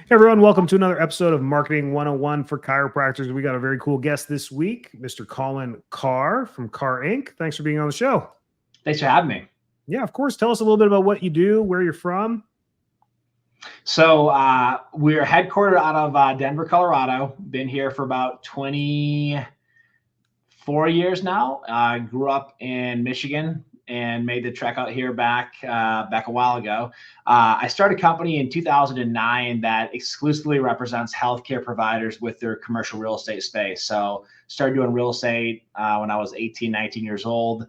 Hey everyone, welcome to another episode of Marketing 101 for Chiropractors. We got a very cool guest this week, Mr. Colin Carr from Carr Inc. Thanks for being on the show. Thanks for having me. Yeah, of course. Tell us a little bit about what you do, where you're from. So we're headquartered out of Denver, Colorado. Been here for about 24 years now. Grew up in Michigan and made the trek out here back a while ago. I started a company in 2009 that exclusively represents healthcare providers with their commercial real estate space. So started doing real estate when I was 18, 19 years old.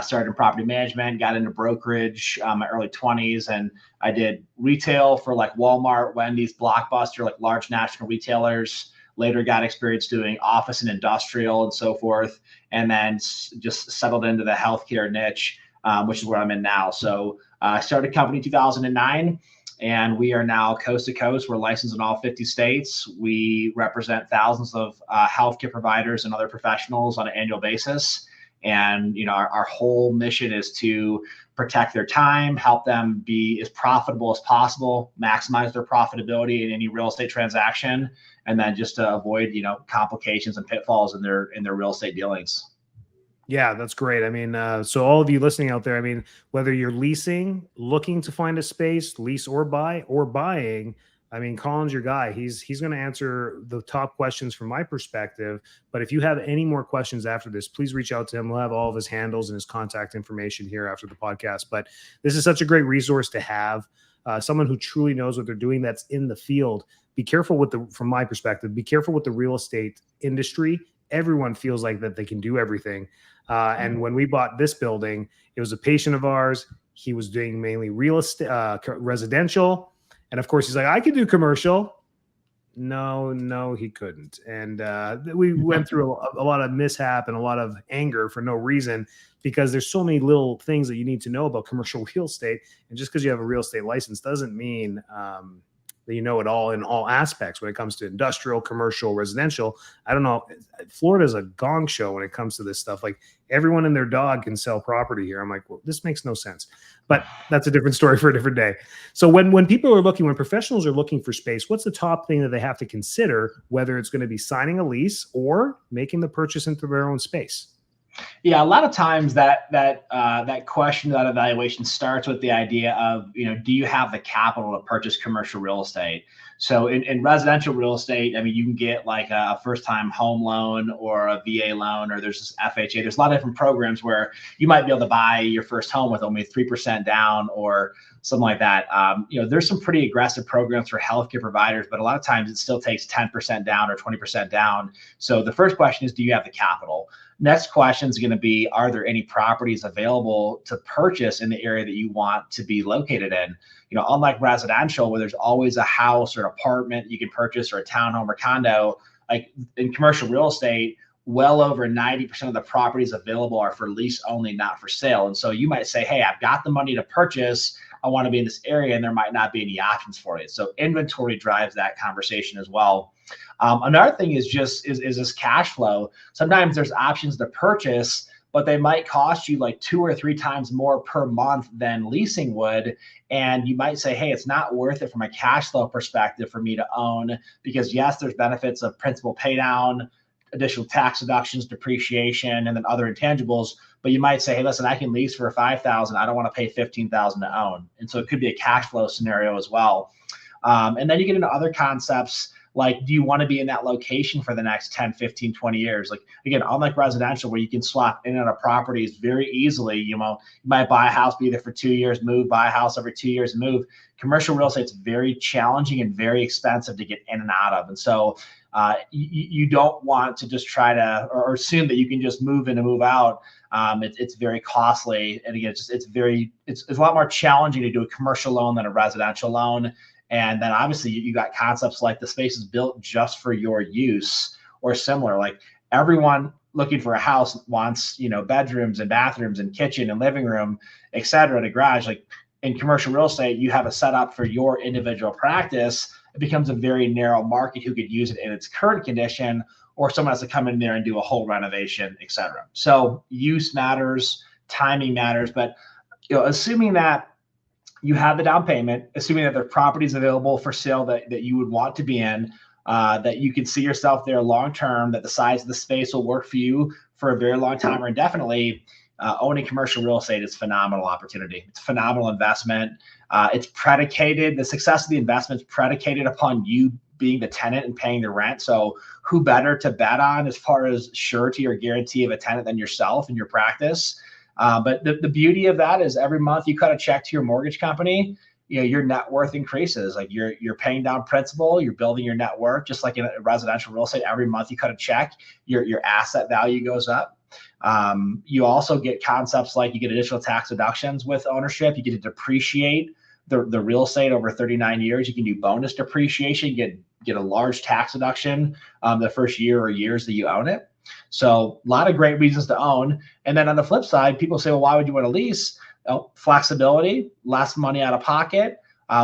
Started in property management, got into brokerage my early 20s, and I did retail for like Walmart, Wendy's, Blockbuster, like large national retailers. Later got experience doing office and industrial and so forth, and then just settled into the healthcare niche, which is where I'm in now. So I started a company in 2009, and we are now coast to coast. We're licensed in all 50 states. We represent thousands of healthcare providers and other professionals on an annual basis. And our whole mission is to protect their time, help them be as profitable as possible, maximize their profitability in any real estate transaction, and then just to avoid complications and pitfalls in their real estate dealings. Yeah, that's great. I mean, so all of you listening out there, I mean, whether you're leasing, looking to find a space, lease or buy, or buying, I mean, Colin's your guy. He's going to answer the top questions from my perspective. But if you have any more questions after this, please reach out to him. We'll have all of his handles and his contact information here after the podcast. But this is such a great resource to have. Someone who truly knows what they're doing, that's in the field. Be careful from my perspective, be careful with the real estate industry. Everyone feels like that they can do everything. And when we bought this building, it was a patient of ours. He was doing mainly real estate, residential. And of course, he's like, I could do commercial. No, he couldn't. And we went through a lot of mishap and a lot of anger for no reason, because there's so many little things that you need to know about commercial real estate. And just because you have a real estate license doesn't mean that you know it all in all aspects when it comes to industrial, commercial, residential. I don't know. Florida's a gong show when it comes to this stuff. Like, everyone and their dog can sell property here. I'm like, well, this makes no sense. But that's a different story for a different day. So when people are looking, when professionals are looking for space, what's the top thing that they have to consider, whether it's going to be signing a lease or making the purchase into their own space? Yeah, a lot of times that question, that evaluation starts with the idea of, do you have the capital to purchase commercial real estate? So in residential real estate, I mean, you can get like a first-time home loan or a VA loan, or there's this FHA. There's a lot of different programs where you might be able to buy your first home with only 3% down or something like that. There's some pretty aggressive programs for healthcare providers, but a lot of times it still takes 10% down or 20% down. So the first question is, do you have the capital? Next question is going to be, are there any properties available to purchase in the area that you want to be located in? Unlike residential, where there's always a house or an apartment you can purchase, or a townhome or condo, like in commercial real estate, well over 90% of the properties available are for lease only, not for sale. And so you might say, hey, I've got the money to purchase, I want to be in this area, and there might not be any options for you. So inventory drives that conversation as well. Another thing is is this cash flow. Sometimes there's options to purchase, but they might cost you like 2 or 3 times more per month than leasing would. And you might say, hey, it's not worth it from a cash flow perspective for me to own, because yes, there's benefits of principal pay down, additional tax deductions, depreciation, and then other intangibles. But you might say, hey, listen, I can lease for $5,000. I don't want to pay $15,000 to own. And so it could be a cash flow scenario as well. And then you get into other concepts like, do you want to be in that location for the next 10, 15, 20 years? Like, again, unlike residential, where you can swap in and out of properties very easily, you might buy a house, be there for 2 years, move, buy a house every 2 years, move. Commercial real estate is very challenging and very expensive to get in and out of. And so you don't want to just try to or assume that you can just move in and move out. It's very costly. And again, it's a lot more challenging to do a commercial loan than a residential loan. And then obviously you got concepts like the space is built just for your use or similar. Like, everyone looking for a house wants, bedrooms and bathrooms and kitchen and living room, et cetera, and a garage. Like, in commercial real estate, you have a setup for your individual practice. It becomes a very narrow market who could use it in its current condition, or someone has to come in there and do a whole renovation, et cetera. So use matters, timing matters, but assuming that You have the down payment, assuming that there are properties available for sale that you would want to be in, that you can see yourself there long term, that the size of the space will work for you for a very long time or indefinitely. Owning commercial real estate is a phenomenal opportunity. It's a phenomenal investment. The success of the investment is predicated upon you being the tenant and paying the rent. So who better to bet on as far as surety or guarantee of a tenant than yourself and your practice? But the beauty of that is every month you cut a check to your mortgage company, your net worth increases. Like you're paying down principal, you're building your net worth, just like in residential real estate. Every month you cut a check, your asset value goes up. You also get concepts like you get additional tax deductions with ownership. You get to depreciate the real estate over 39 years. You can do bonus depreciation, get a large tax deduction the first year or years that you own it. So a lot of great reasons to own. And then on the flip side, people say, well, why would you want to lease? Flexibility, less money out of pocket.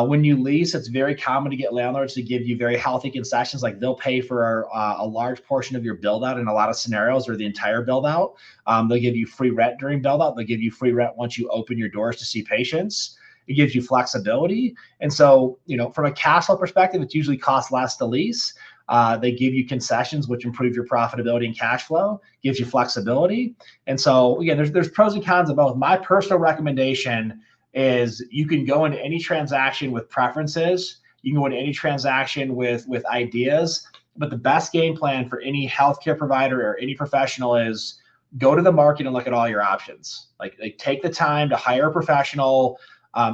When you lease, it's very common to get landlords to give you very healthy concessions. Like they'll pay for a large portion of your build out in a lot of scenarios, or the entire build out. They'll give you free rent during build out. They'll give you free rent once you open your doors to see patients. It gives you flexibility. And so, from a cash flow perspective, it usually costs less to lease. They give you concessions, which improve your profitability and cash flow, gives you flexibility. And so again, there's pros and cons of both. My personal recommendation is you can go into any transaction with preferences. You can go into any transaction with ideas, but the best game plan for any healthcare provider or any professional is go to the market and look at all your options. Like take the time to hire a professional.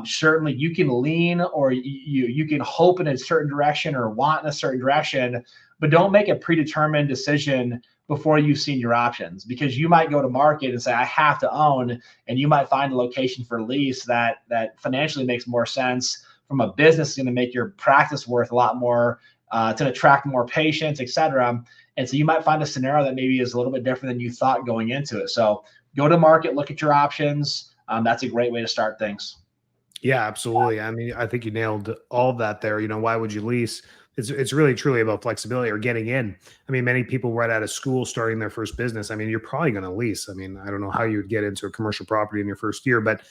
Certainly you can lean or you can hope in a certain direction or want in a certain direction, but don't make a predetermined decision before you've seen your options, because you might go to market and say, I have to own, and you might find a location for lease that financially makes more sense. From a business, is going to make your practice worth a lot more, to attract more patients, et cetera. And so you might find a scenario that maybe is a little bit different than you thought going into it. So go to market, look at your options. That's a great way to start things. Yeah, absolutely. I mean, I think you nailed all of that there. Why would you lease? It's really truly about flexibility or getting in. I mean, many people right out of school starting their first business. I mean, you're probably going to lease. I mean, I don't know how you would get into a commercial property in your first year, but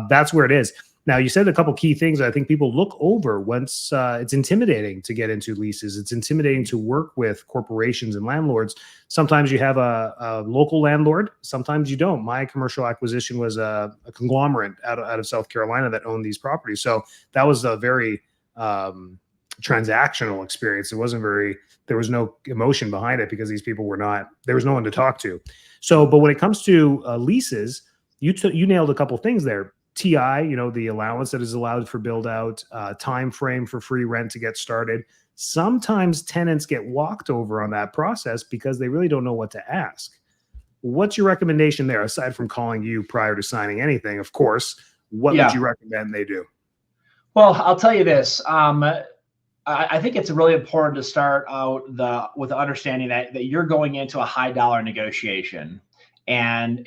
that's where it is. Now, you said a couple key things that I think people look over once. It's intimidating to get into leases. It's intimidating to work with corporations and landlords. Sometimes you have a local landlord. Sometimes you don't. My commercial acquisition was a conglomerate out of South Carolina that owned these properties. So that was a very transactional experience. There was no emotion behind it because these people there was no one to talk to. So, but when it comes to leases, you nailed a couple things there. TI, the allowance that is allowed for build out, time frame for free rent to get started. Sometimes tenants get walked over on that process because they really don't know what to ask. What's your recommendation there, aside from calling you prior to signing anything? Of course, what would you recommend they do? Well, I'll tell you this. I think it's really important to start out with the understanding that you're going into a high dollar negotiation. And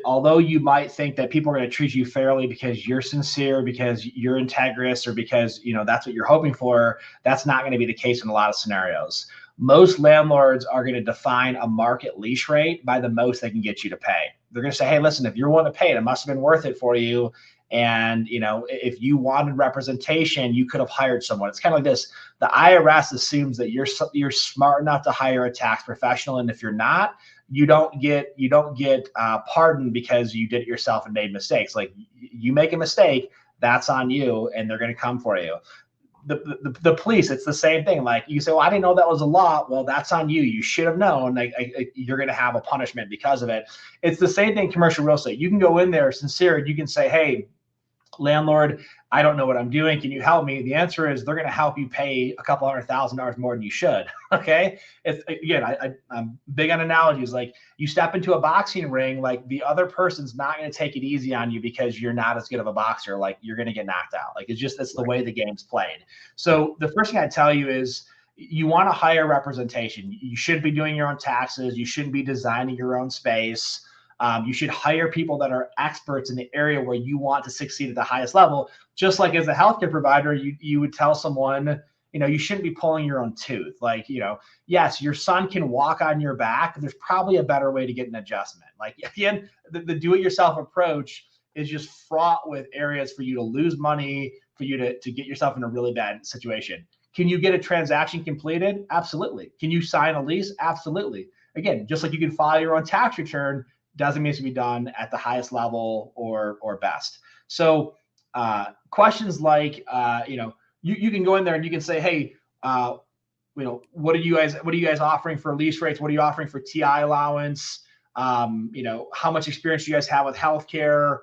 although you might think that people are going to treat you fairly because you're sincere, because you're integrous, or because that's what you're hoping for, that's not going to be the case in a lot of scenarios. Most landlords are going to define a market lease rate by the most they can get you to pay. They're going to say, hey, listen, if you're willing to pay it, it must have been worth it for you. And if you wanted representation, you could have hired someone. It's kind of like this: the IRS assumes that you're smart enough to hire a tax professional, and if you're not, you don't get pardoned because you did it yourself and made mistakes. Like, you make a mistake, that's on you, and they're going to come for you. The police, it's the same thing. Like, you say, well, I didn't know that was a law. Well, that's on you. You should have known. You're going to have a punishment because of it. It's the same thing in commercial real estate. You can go in there sincere and you can say, hey, landlord, I don't know what I'm doing. Can you help me? The answer is they're going to help you pay a couple $100,000 more than you should. Okay. It's, again, I'm big on analogies. Like, you step into a boxing ring, like, the other person's not going to take it easy on you because you're not as good of a boxer. Like, you're going to get knocked out. Like, that's the way the game's played. So the first thing I tell you is, you want to hire representation. You should be doing your own taxes. You shouldn't be designing your own space. You should hire people that are experts in the area where you want to succeed at the highest level. Just like as a healthcare provider, you would tell someone, you shouldn't be pulling your own tooth. Like, yes, your son can walk on your back. There's probably a better way to get an adjustment. Like, again, the do-it-yourself approach is just fraught with areas for you to lose money, for you to get yourself in a really bad situation. Can you get a transaction completed? Absolutely. Can you sign a lease? Absolutely. Again, just like you can file your own tax return, doesn't mean to be done at the highest level or best. So questions like, you can go in there and you can say, hey, what are you guys offering for lease rates? What are you offering for TI allowance? How much experience do you guys have with healthcare?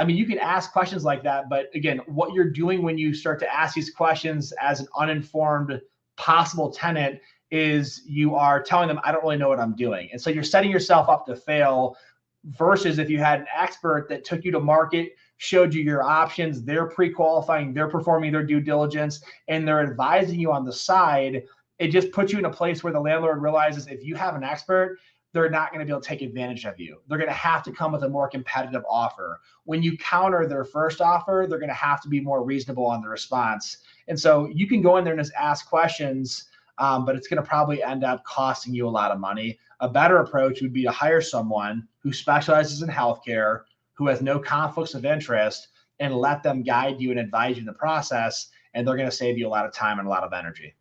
You can ask questions like that, but again, what you're doing when you start to ask these questions as an uninformed possible tenant is you are telling them, I don't really know what I'm doing. And so you're setting yourself up to fail, versus if you had an expert that took you to market, showed you your options, they're pre-qualifying, they're performing their due diligence, and they're advising you on the side. It just puts you in a place where the landlord realizes if you have an expert, they're not going to be able to take advantage of you. They're going to have to come with a more competitive offer. When you counter their first offer, they're going to have to be more reasonable on the response. And so you can go in there and just ask questions, but it's going to probably end up costing you a lot of money. A better approach would be to hire someone who specializes in healthcare, who has no conflicts of interest, and let them guide you and advise you in the process. And they're going to save you a lot of time and a lot of energy.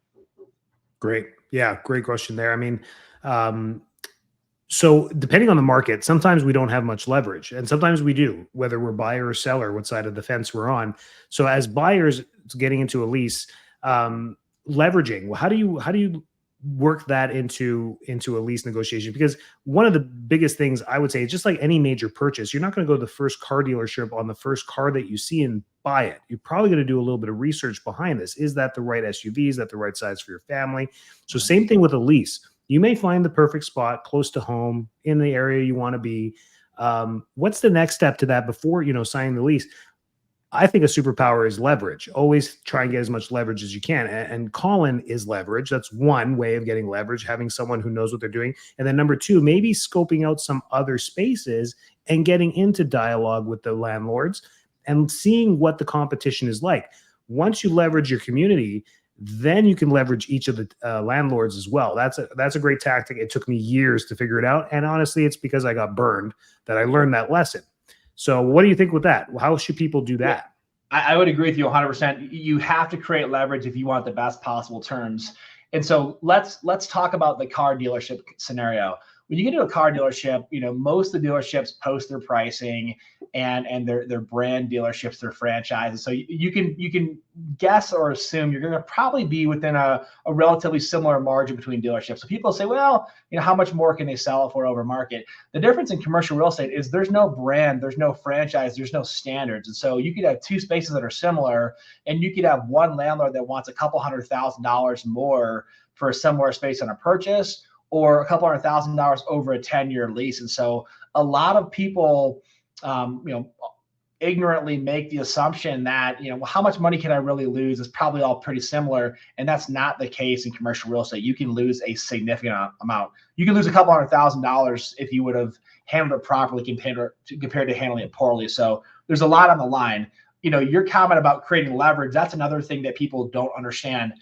Great. Yeah. Great question there. So depending on the market, sometimes we don't have much leverage, and sometimes we do, whether we're buyer or seller, what side of the fence we're on. So as buyers getting into a lease, leveraging, well, how do you work that into a lease negotiation? Because one of the biggest things I would say is, just like any major purchase, you're not going to go to the first car dealership on the first car that you see and buy it. You're probably going to do a little bit of research behind this. Is that the right SUV? Is that the right size for your family? So same thing with a lease. You may find the perfect spot close to home in the area you want to be. What's the next step to that before, signing the lease? I think a superpower is leverage. Always try and get as much leverage as you can. And Colin is leverage. That's one way of getting leverage, having someone who knows what they're doing. And then number two, maybe scoping out some other spaces and getting into dialogue with the landlords and seeing what the competition is like. Once you leverage your community, then you can leverage each of the landlords as well. That's a great tactic. It took me years to figure it out. And honestly, it's because I got burned that I learned that lesson. So what do you think with that? How should people do that? I would agree with you 100%. You have to create leverage if you want the best possible terms. And so let's talk about the car dealership scenario. When you get to a car dealership, most of the dealerships post their pricing and their brand dealerships, their franchises. So you can guess or assume you're going to probably be within a relatively similar margin between dealerships. So people say, well, how much more can they sell it for over market? The difference in commercial real estate is there's no brand, there's no franchise, there's no standards. And so you could have two spaces that are similar, and you could have one landlord that wants a couple $100,000 more for a similar space on a purchase, or a couple $100,000 over a 10-year lease. And so a lot of people, ignorantly make the assumption that, how much money can I really lose? It's probably all pretty similar. And that's not the case in commercial real estate. You can lose a significant amount. You can lose a couple $100,000 if you would have handled it properly compared to handling it poorly. So there's a lot on the line. Your comment about creating leverage, that's another thing that people don't understand.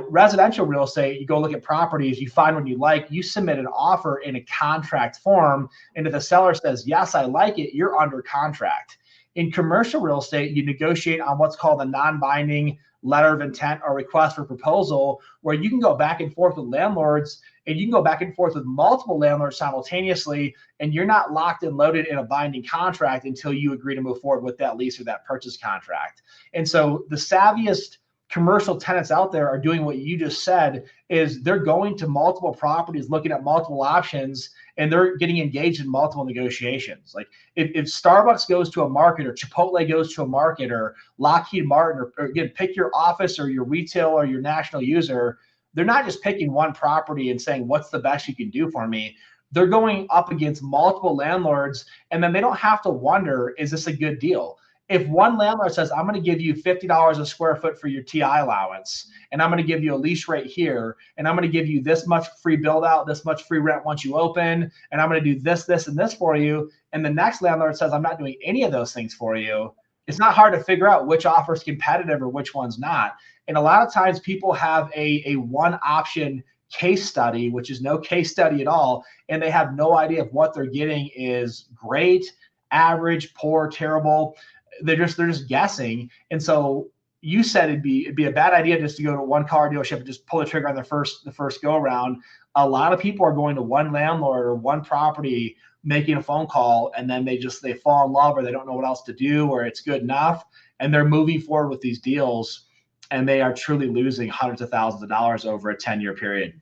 Residential real estate, you go look at properties, you find what you like, you submit an offer in a contract form, and if the seller says, yes, I like it, you're under contract. In commercial real estate, you negotiate on what's called a non-binding letter of intent or request for proposal, where you can go back and forth with landlords, and you can go back and forth with multiple landlords simultaneously, and you're not locked and loaded in a binding contract until you agree to move forward with that lease or that purchase contract. And so the savviest commercial tenants out there are doing what you just said, is they're going to multiple properties, looking at multiple options, and they're getting engaged in multiple negotiations. Like if Starbucks goes to a market, or Chipotle goes to a market, or Lockheed Martin, or again, pick your office or your retail or your national user, they're not just picking one property and saying, what's the best you can do for me? They're going up against multiple landlords, and then they don't have to wonder, is this a good deal? If one landlord says, I'm going to give you $50 a square foot for your TI allowance, and I'm going to give you a lease rate here, and I'm going to give you this much free build out, this much free rent once you open, and I'm going to do this, this, and this for you, and the next landlord says, I'm not doing any of those things for you, it's not hard to figure out which offer is competitive or which one's not. And a lot of times people have a one option case study, which is no case study at all, and they have no idea if what they're getting is great, average, poor, terrible. They're just guessing. And so you said it'd be a bad idea just to go to one car dealership and just pull the trigger on the first go around. A lot of people are going to one landlord or one property, making a phone call, and then they fall in love, or they don't know what else to do, or it's good enough, and they're moving forward with these deals, and they are truly losing hundreds of thousands of dollars over a 10-year period.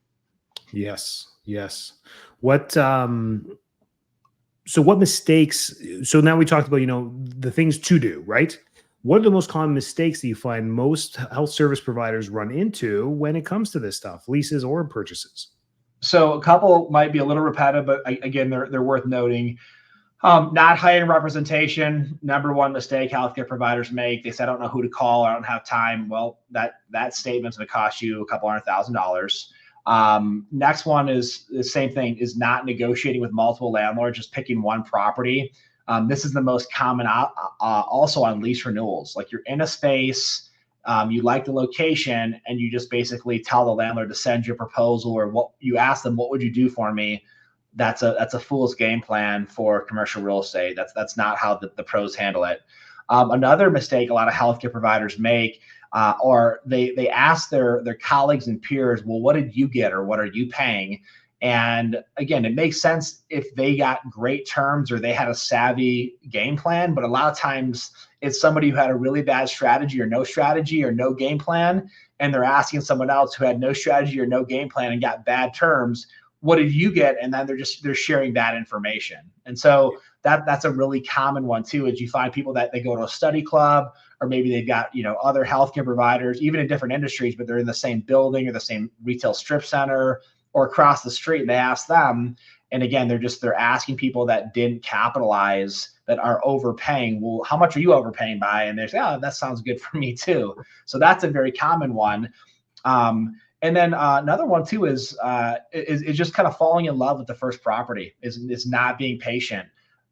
Yes. Yes. What so what mistakes, so now we talked about, the things to do, right? What are the most common mistakes that you find most health service providers run into when it comes to this stuff, leases or purchases? So a couple might be a little repetitive, but again, they're worth noting. Not hiring representation, number one mistake healthcare providers make. They say, I don't know who to call, I don't have time. Well, that statement's going to cost you a couple $100,000. Next one is the same thing, is not negotiating with multiple landlords, just picking one property. This is the most common also on lease renewals. Like, you're in a space, you like the location, and you just basically tell the landlord to send you a proposal, or what you ask them, what would you do for me? That's a fool's game plan for commercial real estate. That's not how the pros handle it. Another mistake a lot of healthcare providers make, or they ask their colleagues and peers, well, what did you get, or what are you paying? And again, it makes sense if they got great terms or they had a savvy game plan, but a lot of times it's somebody who had a really bad strategy or no game plan, and they're asking someone else who had no strategy or no game plan and got bad terms, what did you get? And then they're sharing that information. And so that's a really common one too, is you find people that they go to a study club, or maybe they've got, other healthcare providers, even in different industries, but they're in the same building or the same retail strip center or across the street, and they ask them. And again, they're asking people that didn't capitalize, that are overpaying. Well, how much are you overpaying by? And they say, oh, that sounds good for me too. So that's a very common one. And then another one too is just kind of falling in love with the first property, is not being patient.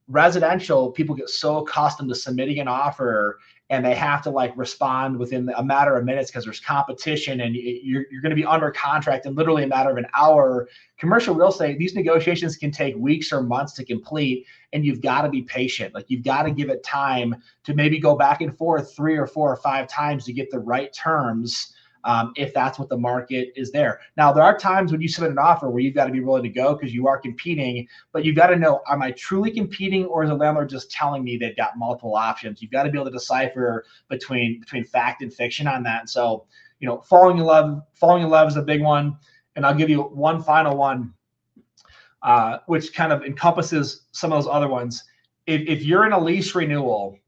Residential, people get so accustomed to submitting an offer, and they have to respond within a matter of minutes because there's competition, and you're going to be under contract in literally a matter of an hour. Commercial real estate, these negotiations can take weeks or months to complete, and you've got to be patient. You've got to give it time to maybe go back and forth 3 or 4 or 5 times to get the right terms. If that's what the market is there. Now, there are times when you submit an offer where you've got to be willing to go because you are competing, but you've got to know, am I truly competing, or is the landlord just telling me they've got multiple options? You've got to be able to decipher between fact and fiction on that. And so, falling in love is a big one. And I'll give you one final one, which kind of encompasses some of those other ones. If you're in a lease renewal,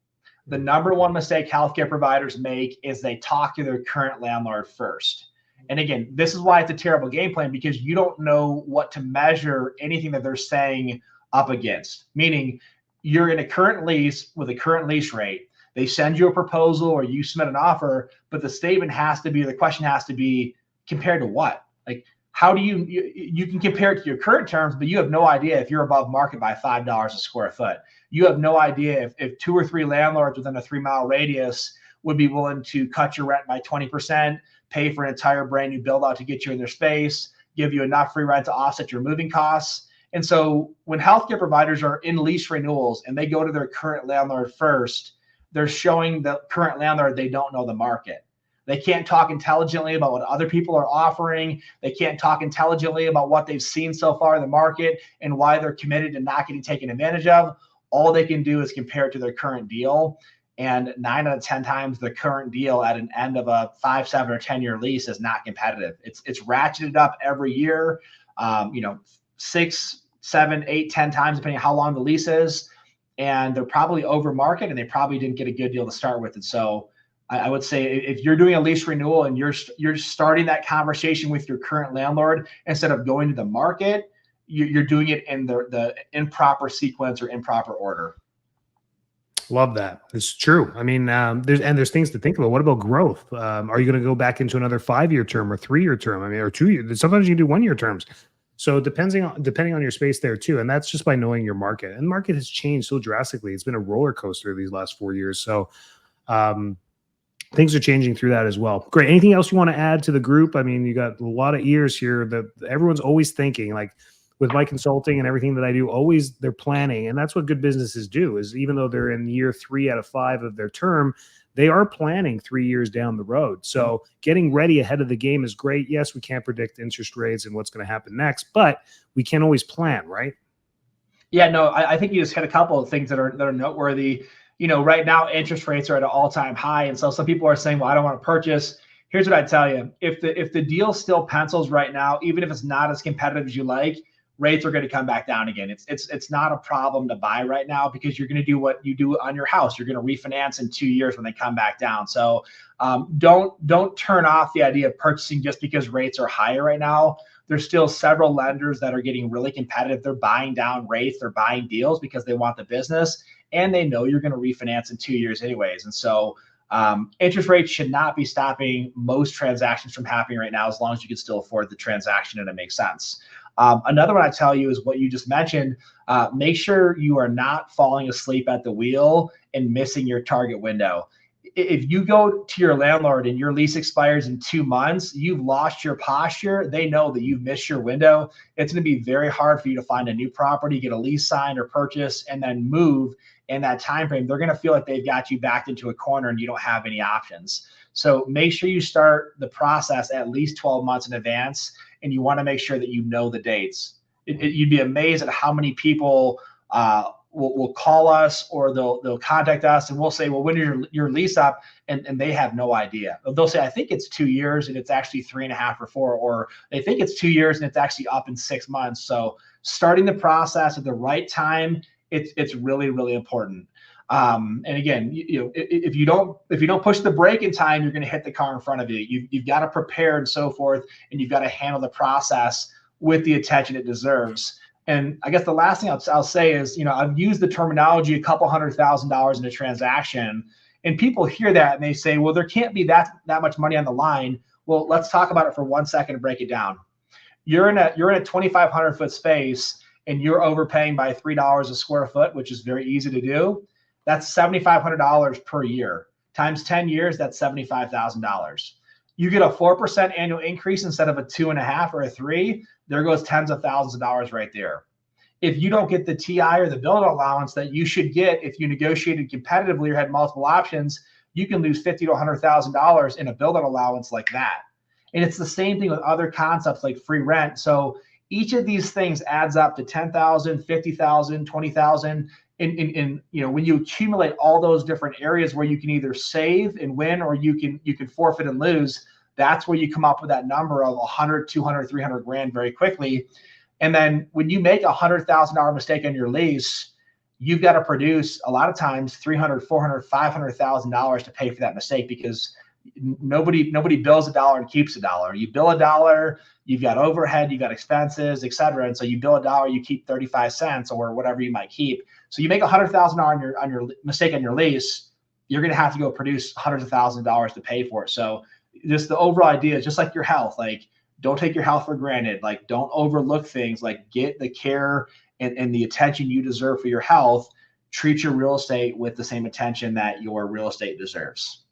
the number one mistake healthcare providers make is they talk to their current landlord first. And again, this is why it's a terrible game plan, because you don't know what to measure anything that they're saying up against. Meaning, you're in a current lease with a current lease rate. They send you a proposal or you submit an offer, but the question has to be compared to what? How do you can compare it to your current terms, but you have no idea if you're above market by $5 a square foot. You have no idea if 2 or 3 landlords within a 3-mile radius would be willing to cut your rent by 20%, pay for an entire brand new build out to get you in their space, give you enough free rent to offset your moving costs. And so when healthcare providers are in lease renewals and they go to their current landlord first, they're showing the current landlord they don't know the market. They can't talk intelligently about what other people are offering. They can't talk intelligently about what they've seen so far in the market and why they're committed to not getting taken advantage of. All they can do is compare it to their current deal. And 9 out of 10 times the current deal at an end of a 5, 7, or 10-year lease is not competitive. It's ratcheted up every year, 6, 7, 8, 10 times, depending on how long the lease is. And they're probably over market, and they probably didn't get a good deal to start with. And so I would say, if you're doing a lease renewal and you're starting that conversation with your current landlord instead of going to the market, you're doing it in the improper sequence or improper order. Love that. It's true. I mean, there's things to think about. What about growth? Are you going to go back into another 5-year term or 3-year term? I mean, or 2 years. Sometimes you do 1-year terms. So depending on your space there too, and that's just by knowing your market. And the market has changed so drastically. It's been a roller coaster these last 4 years. So things are changing through that as well. Great. Anything else you want to add to the group? I mean, you got a lot of ears here that everyone's always thinking, with my consulting and everything that I do, always they're planning. And that's what good businesses do, is even though they're in year 3 out of 5 of their term, they are planning 3 years down the road. So getting ready ahead of the game is great. Yes, we can't predict interest rates and what's going to happen next, but we can always plan, right? Yeah, no, I think you just hit a couple of things that are noteworthy. Right now interest rates are at an all-time high, and so some people are saying, "Well, I don't want to purchase." Here's what I tell you: if the deal still pencils right now, even if it's not as competitive as you like, rates are going to come back down again. It's not a problem to buy right now, because you're going to do what you do on your house. You're going to refinance in 2 years when they come back down. So don't turn off the idea of purchasing just because rates are higher right now. There's still several lenders that are getting really competitive. They're buying down rates, they're buying deals because they want the business, and they know you're going to refinance in 2 years anyways. And so interest rates should not be stopping most transactions from happening right now, as long as you can still afford the transaction and it makes sense. Another one I tell you is what you just mentioned. Make sure you are not falling asleep at the wheel and missing your target window. If you go to your landlord and your lease expires in 2 months, you've lost your posture. They know that you've missed your window. It's going to be very hard for you to find a new property, get a lease signed or purchase, and then move in that time frame. They're going to feel like they've got you backed into a corner and you don't have any options. So make sure you start the process at least 12 months in advance, and you want to make sure that you know the dates. You'd be amazed at how many people will call us, or they'll contact us, and we'll say, "Well, when is your lease up?" And they have no idea. They'll say, "I think it's 2 years and it's actually 3.5 or 4," or they think it's 2 years and it's actually up in 6 months. So starting the process at the right time, it's really, really important. And again, if you don't push the brake in time, you're going to hit the car in front of you. You've got to prepare and so forth, and you've got to handle the process with the attention it deserves. And I guess the last thing I'll say is, I've used the terminology $200,000 in a transaction, and people hear that and they say, "Well, there can't be that much money on the line." Well, let's talk about it for 1 second and break it down. You're in a 2,500 foot space, and you're overpaying by $3 a square foot, which is very easy to do. That's $7,500 per year. Times 10 years, that's $75,000. You get a 4% annual increase instead of a 2.5 or a 3. There goes tens of thousands of dollars right there. If you don't get the TI or the build allowance that you should get if you negotiated competitively or had multiple options, you can lose $50,000 to $100,000 in a build allowance like that. And it's the same thing with other concepts like free rent. So each of these things adds up to $10,000, $50,000, $20,000. When you accumulate all those different areas where you can either save and win, or you can forfeit and lose, that's where you come up with that number of 100, 200, 300 grand very quickly. And then when you make $100,000 mistake on your lease, you've got to produce a lot of times $300,000, $400,000, $500,000 to pay for that mistake, because nobody bills $1 and keeps $1. You bill $1, you've got overhead, you've got expenses, et cetera. And so you bill $1, you keep 35 cents or whatever you might keep. So you make $100,000 on your mistake on your lease, you're going to have to go produce hundreds of thousands of dollars to pay for it. So just the overall idea is just like your health, like don't take your health for granted. Like don't overlook things, like get the care and the attention you deserve for your health. Treat your real estate with the same attention that your real estate deserves.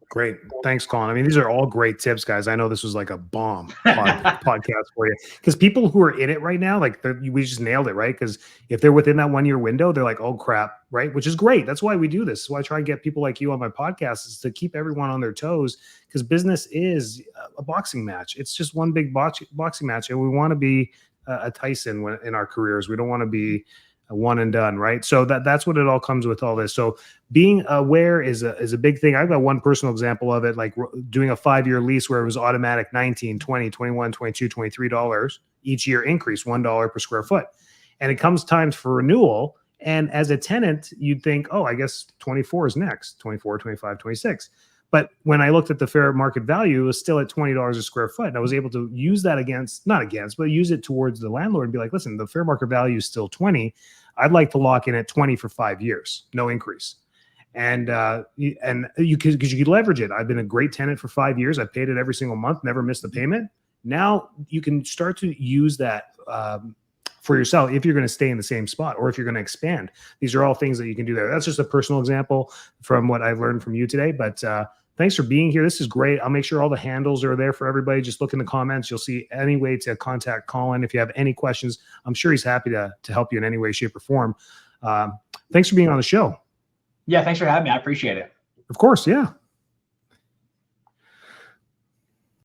Great. Thanks, Colin. I mean, these are all great tips, guys. I know this was like a bomb podcast for you, because people who are in it right now, like we just nailed it, right? Because if they're within that 1 year window, they're like, "Oh crap," right? Which is great. That's why we do this. That's why I try and get people like you on my podcast, is to keep everyone on their toes, because business is a boxing match. It's just one big boxing match, and we want to be a Tyson in our careers. We don't want to be a one and done, right? So that's what it all comes with all this. So being aware is a big thing. I've got one personal example of it, like doing a 5-year lease where it was automatic $19, $20, $21, $22, $23 each year increase, $1 per square foot. And it comes time for renewal. And as a tenant, you'd think, oh, I guess 24 is next, 24, 25, 26. But when I looked at the fair market value, it was still at $20 a square foot. And I was able to use that but use it towards the landlord and be like, "Listen, the fair market value is still 20. I'd like to lock in at 20 for 5 years, no increase." And you could leverage it. I've been a great tenant for 5 years. I paid it every single month, never missed a payment. Now you can start to use that for yourself if you're going to stay in the same spot, or if you're going to expand. These are all things that you can do there. That's just a personal example from what I've learned from you today. But thanks for being here. This is great. I'll make sure all the handles are there for everybody. Just look in the comments. You'll see any way to contact Colin. If you have any questions, I'm sure he's happy to help you in any way, shape, or form. Thanks for being on the show. Yeah, thanks for having me. I appreciate it. Of course. Yeah.